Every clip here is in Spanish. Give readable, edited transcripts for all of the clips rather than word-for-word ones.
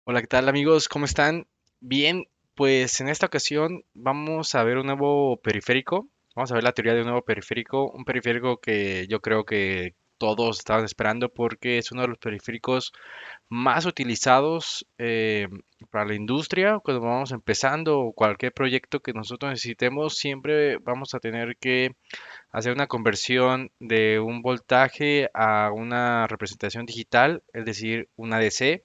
Hola, ¿qué tal amigos? ¿Cómo están? Bien, pues en esta ocasión vamos a ver un nuevo periférico. Vamos a ver la teoría de un nuevo periférico, un periférico que yo creo que todos estaban esperando porque es uno de los periféricos más utilizados para la industria. Cuando vamos empezando o cualquier proyecto que nosotros necesitemos, siempre vamos a tener que hacer una conversión de un voltaje a una representación digital, es decir, una DC,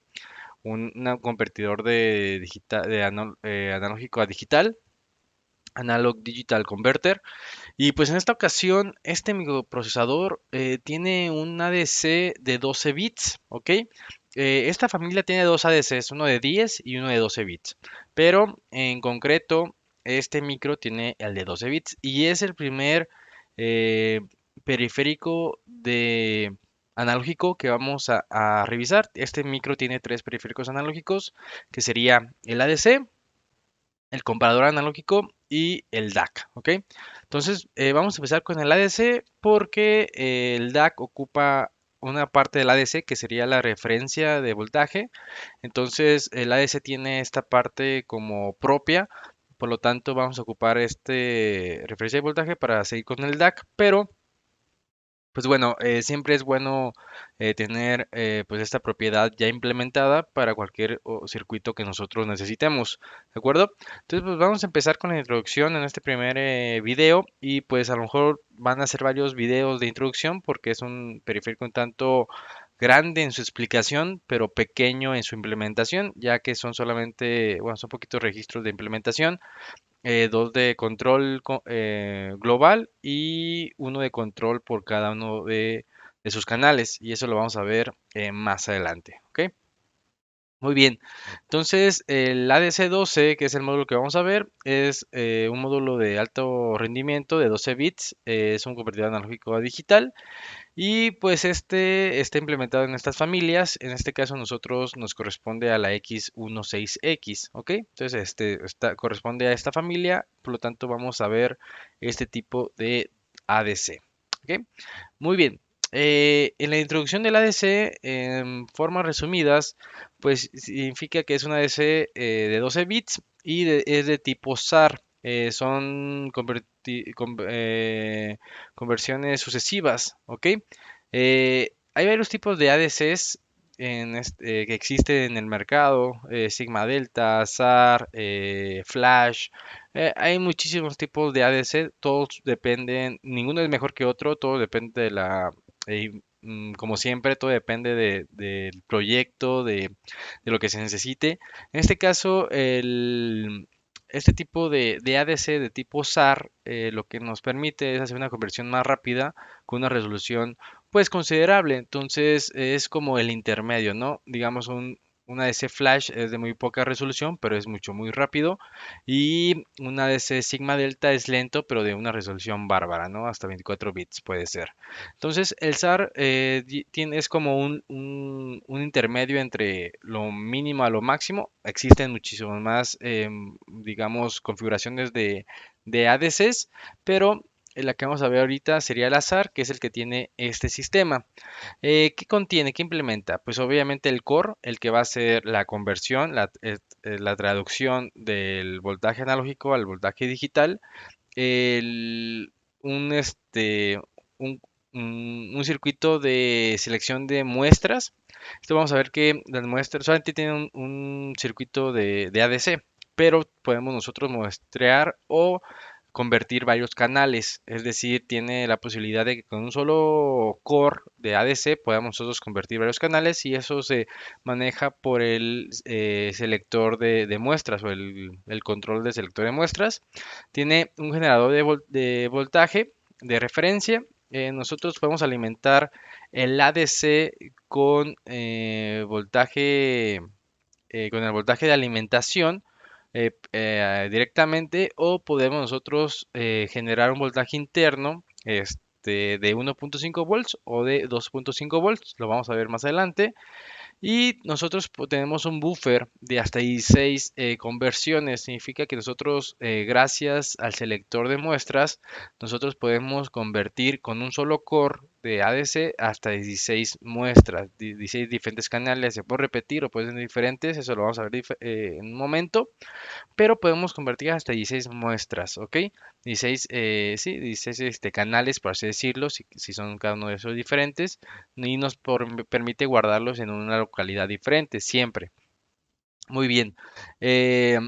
un convertidor de analógico a digital, Analog Digital Converter. Y pues en esta ocasión, este microprocesador tiene un ADC de 12 bits, ¿ok? Esta familia tiene dos ADCs, uno de 10 y uno de 12 bits. Pero en concreto, este micro tiene el de 12 bits y es el primer eh, periférico de analógico que vamos a revisar. Este micro tiene tres periféricos analógicos, que sería el ADC, el comparador analógico y el DAC, ¿ok? Entonces, vamos a empezar con el ADC porque el DAC ocupa una parte del ADC que sería la referencia de voltaje. Entonces, el ADC tiene esta parte como propia, por lo tanto, vamos a ocupar este referencia de voltaje para seguir con el DAC, pero pues bueno, siempre es bueno tener pues esta propiedad ya implementada para cualquier circuito que nosotros necesitemos, ¿de acuerdo? Entonces pues vamos a empezar con la introducción en este primer video y pues a lo mejor van a ser varios videos de introducción porque es un periférico un tanto grande en su explicación, pero pequeño en su implementación, ya que son solamente, bueno, son poquitos registros de implementación, dos de control global y uno de control por cada uno de sus canales. Y eso lo vamos a ver más adelante. ¿Ok? Muy bien. Entonces, el ADC12, que es el módulo que vamos a ver, es un módulo de alto rendimiento de 12 bits. Es un convertidor analógico a digital. Y pues este está implementado en estas familias. En este caso nosotros nos corresponde a la X16X, ¿ok? Entonces corresponde a esta familia, por lo tanto vamos a ver este tipo de ADC, ¿ok? Muy bien. En la introducción del ADC, en formas resumidas, pues significa que es un ADC de 12 bits y es de tipo SAR. Son conversiones sucesivas, ¿ok? Hay varios tipos de ADCs que existen en el mercado, Sigma Delta, SAR, Flash. Hay muchísimos tipos de ADC, todos dependen, ninguno es mejor que otro, todo depende de como siempre, todo depende del proyecto, de lo que se necesite. En este caso, este tipo de ADC de tipo SAR lo que nos permite es hacer una conversión más rápida con una resolución pues considerable. Entonces es como el intermedio, ¿no? Digamos una DC Flash es de muy poca resolución, pero es mucho, muy rápido. Y una DC Sigma Delta es lento, pero de una resolución bárbara, ¿no? Hasta 24 bits puede ser. Entonces el SAR es como un intermedio entre lo mínimo a lo máximo. Existen muchísimas más, digamos, configuraciones de ADCs, pero la que vamos a ver ahorita sería el azar, que es el que tiene este sistema. ¿Qué contiene? ¿Qué implementa? Pues obviamente el core, el que va a hacer la conversión, la traducción del voltaje analógico al voltaje digital, el- un, este, un, un circuito de selección de muestras. Esto vamos a ver que las muestras solamente tienen un circuito de ADC, pero podemos nosotros muestrear o convertir varios canales, es decir, tiene la posibilidad de que con un solo core de ADC podamos nosotros convertir varios canales y eso se maneja por el selector de muestras o el control del selector de muestras. Tiene un generador de voltaje de referencia. Nosotros podemos alimentar el ADC con el voltaje de alimentación directamente o podemos nosotros generar un voltaje interno de 1.5 volts o de 2.5 volts, lo vamos a ver más adelante. Y nosotros tenemos un buffer de hasta 16 conversiones. Significa que nosotros, gracias al selector de muestras, nosotros podemos convertir con un solo core de ADC hasta 16 muestras, 16 diferentes canales. Se puede repetir o pueden ser diferentes, eso lo vamos a ver en un momento, pero podemos convertir hasta 16 muestras, ¿ok? 16, sí, 16 canales, por así decirlo, si son cada uno de esos diferentes, y nos permite guardarlos en una localidad diferente, siempre. Muy bien.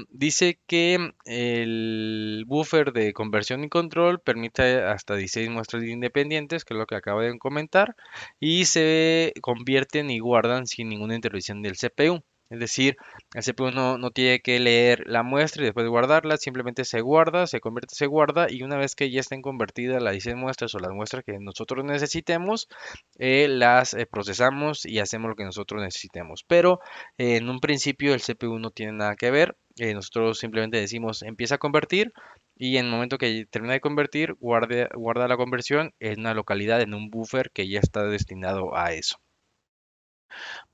Dice que el buffer de conversión y control permite hasta 16 muestras independientes, que es lo que acabo de comentar, y se convierten y guardan sin ninguna intervención del CPU. Es decir, el CPU no tiene que leer la muestra y después de guardarla, simplemente se guarda, se convierte, se guarda, y una vez que ya estén convertidas las 16 muestras o las muestras que nosotros necesitemos, las procesamos y hacemos lo que nosotros necesitemos. Pero en un principio el CPU no tiene nada que ver. Nosotros simplemente decimos empieza a convertir y en el momento que termina de convertir, guarda la conversión en una localidad, en un buffer que ya está destinado a eso.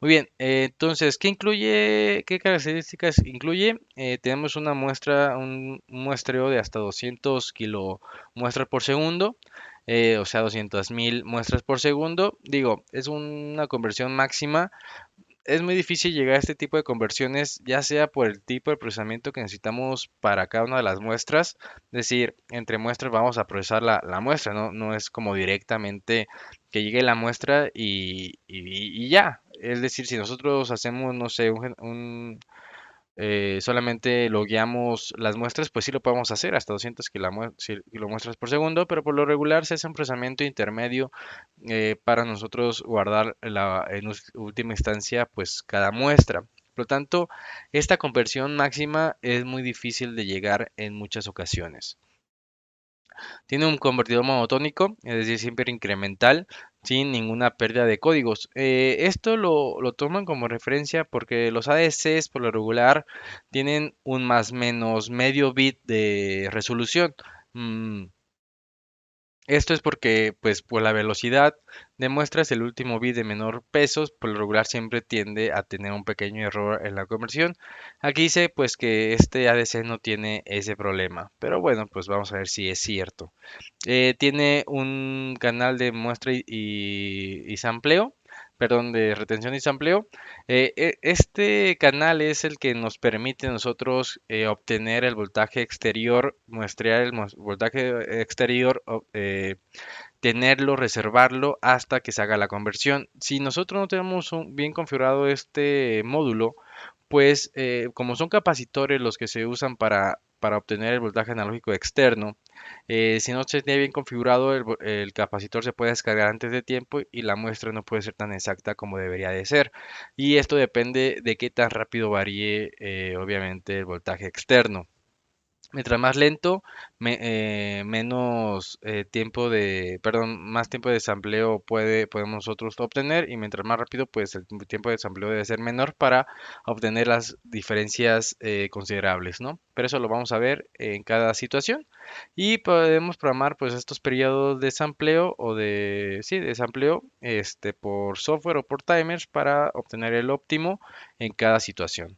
Muy bien, entonces, ¿qué incluye? ¿Qué características incluye? Tenemos una muestra, un muestreo de hasta 200 kilo muestras por segundo, o sea, 200.000 muestras por segundo. Digo, es una conversión máxima. Es muy difícil llegar a este tipo de conversiones, ya sea por el tipo de procesamiento que necesitamos para cada una de las muestras. Es decir, entre muestras vamos a procesar la muestra, ¿no? No es como directamente que llegue la muestra y ya. Es decir, si nosotros hacemos, no sé, solamente logueamos las muestras, pues sí lo podemos hacer hasta 200 muestras por segundo, pero por lo regular se hace un procesamiento intermedio para nosotros guardar en última instancia pues cada muestra. Por lo tanto, esta conversión máxima es muy difícil de llegar en muchas ocasiones. Tiene un convertidor monotónico, es decir, siempre incremental, sin ninguna pérdida de códigos. Esto lo toman como referencia porque los ADCs por lo regular tienen un más menos medio bit de resolución. Mm, Esto es porque, pues, por la velocidad de muestras, el último bit de menor peso, por lo regular siempre tiende a tener un pequeño error en la conversión. Aquí dice, pues, que este ADC no tiene ese problema. Pero bueno, pues vamos a ver si es cierto. Tiene un canal de muestra y sampleo, perdón, de retención y sampleo. Este canal es el que nos permite a nosotros obtener el voltaje exterior, muestrear el voltaje exterior, tenerlo, reservarlo hasta que se haga la conversión. Si nosotros no tenemos bien configurado este módulo, pues como son capacitores los que se usan para obtener el voltaje analógico externo, si no se tiene bien configurado, el capacitor se puede descargar antes de tiempo y la muestra no puede ser tan exacta como debería de ser. Y esto depende de qué tan rápido varíe, obviamente, el voltaje externo. Mientras más lento, menos perdón, más tiempo de sampleo podemos nosotros obtener y mientras más rápido, pues el tiempo de sampleo debe ser menor para obtener las diferencias considerables, ¿no? Pero eso lo vamos a ver en cada situación y podemos programar pues estos periodos de sampleo sí, de sampleo, por software o por timers para obtener el óptimo en cada situación.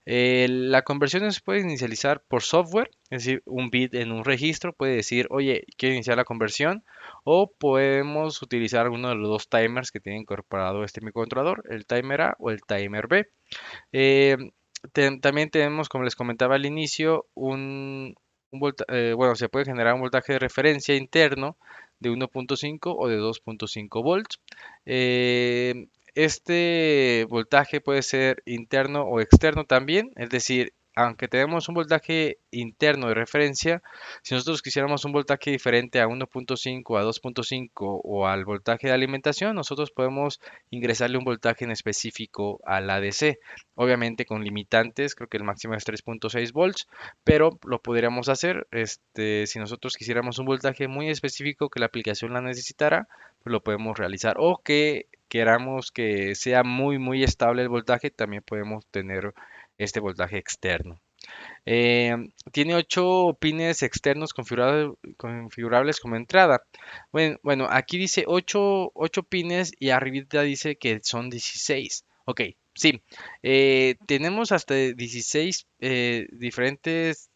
La conversión se puede inicializar por software, es decir, un bit en un registro puede decir, oye, quiero iniciar la conversión, o podemos utilizar alguno de los dos timers que tiene incorporado este microcontrolador, el timer A o el timer B. Eh, También tenemos, como les comentaba al inicio, bueno, se puede generar un voltaje de referencia interno de 1.5 o de 2.5 volts. Este voltaje puede ser interno o externo también, es decir, aunque tenemos un voltaje interno de referencia, si nosotros quisiéramos un voltaje diferente a 1.5, a 2.5 o al voltaje de alimentación, nosotros podemos ingresarle un voltaje en específico al ADC. Obviamente con limitantes, creo que el máximo es 3.6 volts, pero lo podríamos hacer. Si nosotros quisiéramos un voltaje muy específico que la aplicación la necesitara, pues lo podemos realizar. O que queramos que sea muy estable el voltaje, también podemos tener este voltaje externo. Tiene 8 pines externos configurables como entrada. Bueno, aquí dice 8 pines y arribita dice que son 16. Ok, sí. Tenemos hasta 16 diferentes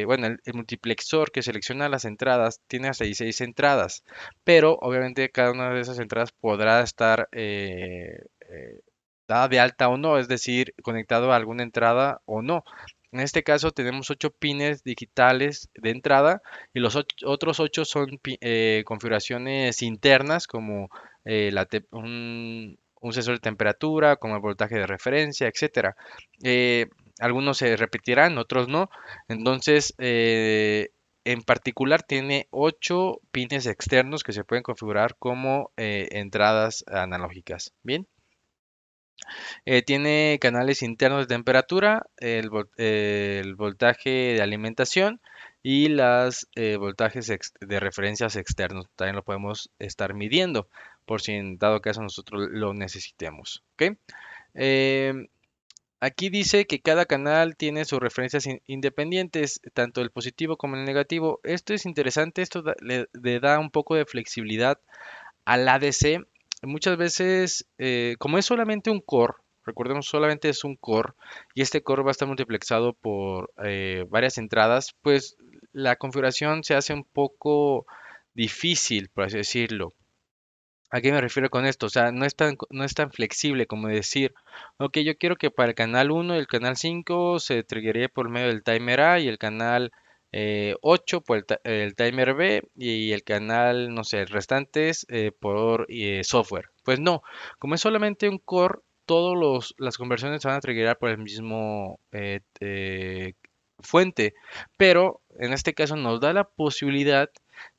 bueno, el multiplexor que selecciona las entradas tiene hasta 16 entradas, pero obviamente cada una de esas entradas podrá estar dada de alta o no, es decir, conectado a alguna entrada o no. En este caso tenemos 8 pines digitales de entrada y los otros 8 son configuraciones internas como un sensor de temperatura, como el voltaje de referencia, etcétera. Eh, Algunos se repetirán, otros no. Entonces, en particular tiene 8 pines externos que se pueden configurar como entradas analógicas. Bien. Tiene canales internos de temperatura, el voltaje de alimentación y las voltajes de referencias externos. También lo podemos estar midiendo por si en dado caso nosotros lo necesitemos. ¿Ok? Em, Aquí dice que cada canal tiene sus referencias independientes, tanto el positivo como el negativo. Esto es interesante, esto le da un poco de flexibilidad al ADC. Muchas veces, como es solamente un core, recordemos solamente es un core, y este core va a estar multiplexado por varias entradas, pues la configuración se hace un poco difícil, por así decirlo. ¿A qué me refiero con esto? O sea, no es tan flexible como decir, ok, yo quiero que para el canal uno y el canal 5 se triggeree por medio del timer A y el canal 8 por el timer B y el canal, no sé, el restantes por software. Pues no, como es solamente un core, las conversiones se van a triggerar por el mismo fuente, pero en este caso nos da la posibilidad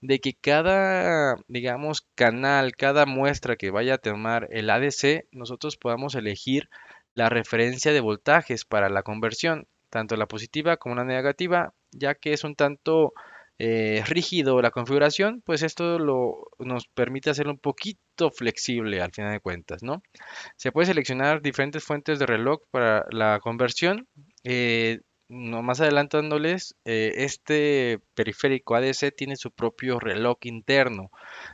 de que cada, digamos, canal, cada muestra que vaya a tomar el ADC, nosotros podamos elegir la referencia de voltajes para la conversión, tanto la positiva como la negativa, ya que es un tanto rígido la configuración, pues esto nos permite hacerlo un poquito flexible al final de cuentas, ¿no? Se puede seleccionar diferentes fuentes de reloj para la conversión. Más adelantándoles, este periférico ADC tiene su propio reloj interno.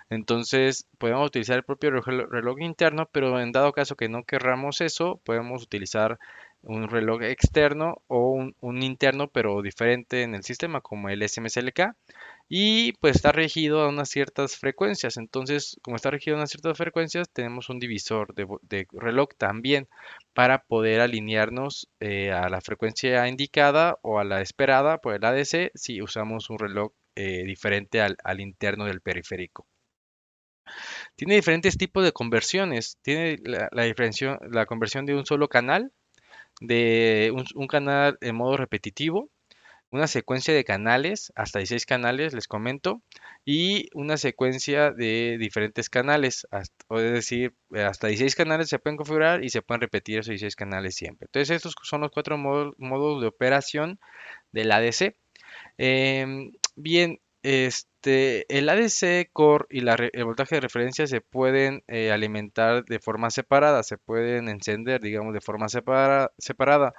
Entonces, podemos utilizar el propio reloj interno, pero en dado caso que no querramos eso, podemos utilizar un reloj externo o un interno, pero diferente en el sistema, como el SMSLK y pues está regido a unas ciertas frecuencias. Entonces, como está regido a unas ciertas frecuencias, tenemos un divisor de reloj también para poder alinearnos a la frecuencia indicada o a la esperada por el ADC si usamos un reloj diferente al interno del periférico. Tiene diferentes tipos de conversiones. Tiene la conversión de un solo canal, de un canal en modo repetitivo, una secuencia de canales, hasta 16 canales, les comento, y una secuencia de diferentes canales, o es decir, hasta 16 canales se pueden configurar y se pueden repetir esos 16 canales siempre. Entonces, estos son los cuatro modos de operación del ADC. Bien, el ADC Core y el voltaje de referencia se pueden alimentar de forma separada, se pueden encender, digamos, de forma separada.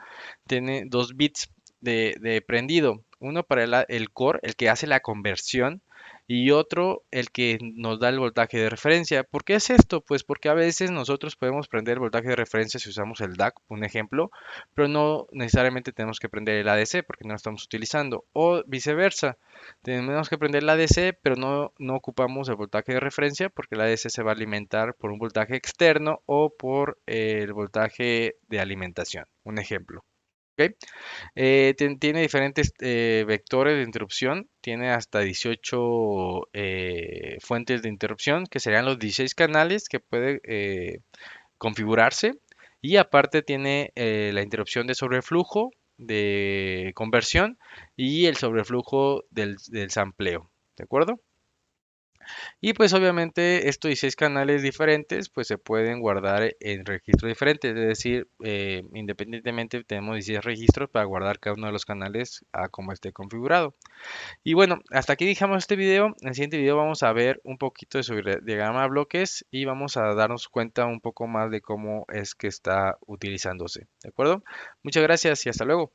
Tiene 2 bits de prendido, uno para el core, el que hace la conversión, y otro el que nos da el voltaje de referencia. ¿Por qué es esto? Pues porque a veces nosotros podemos prender el voltaje de referencia si usamos el DAC, un ejemplo, pero no necesariamente tenemos que prender el ADC porque no lo estamos utilizando, o viceversa. Tenemos que prender el ADC, pero no ocupamos el voltaje de referencia porque el ADC se va a alimentar por un voltaje externo o por el voltaje de alimentación. Un ejemplo. ¿Ok? Tiene diferentes vectores de interrupción, tiene hasta 18 fuentes de interrupción, que serían los 16 canales que puede configurarse. Y aparte tiene la interrupción de sobreflujo, de conversión y el sobreflujo del sampleo. ¿De acuerdo? Y pues obviamente estos 16 canales diferentes pues se pueden guardar en registros diferentes, es decir, independientemente tenemos 16 registros para guardar cada uno de los canales a como esté configurado. Y bueno, hasta aquí dejamos este video. En el siguiente video vamos a ver un poquito de su diagrama de bloques y vamos a darnos cuenta un poco más de cómo es que está utilizándose. ¿De acuerdo? Muchas gracias y hasta luego.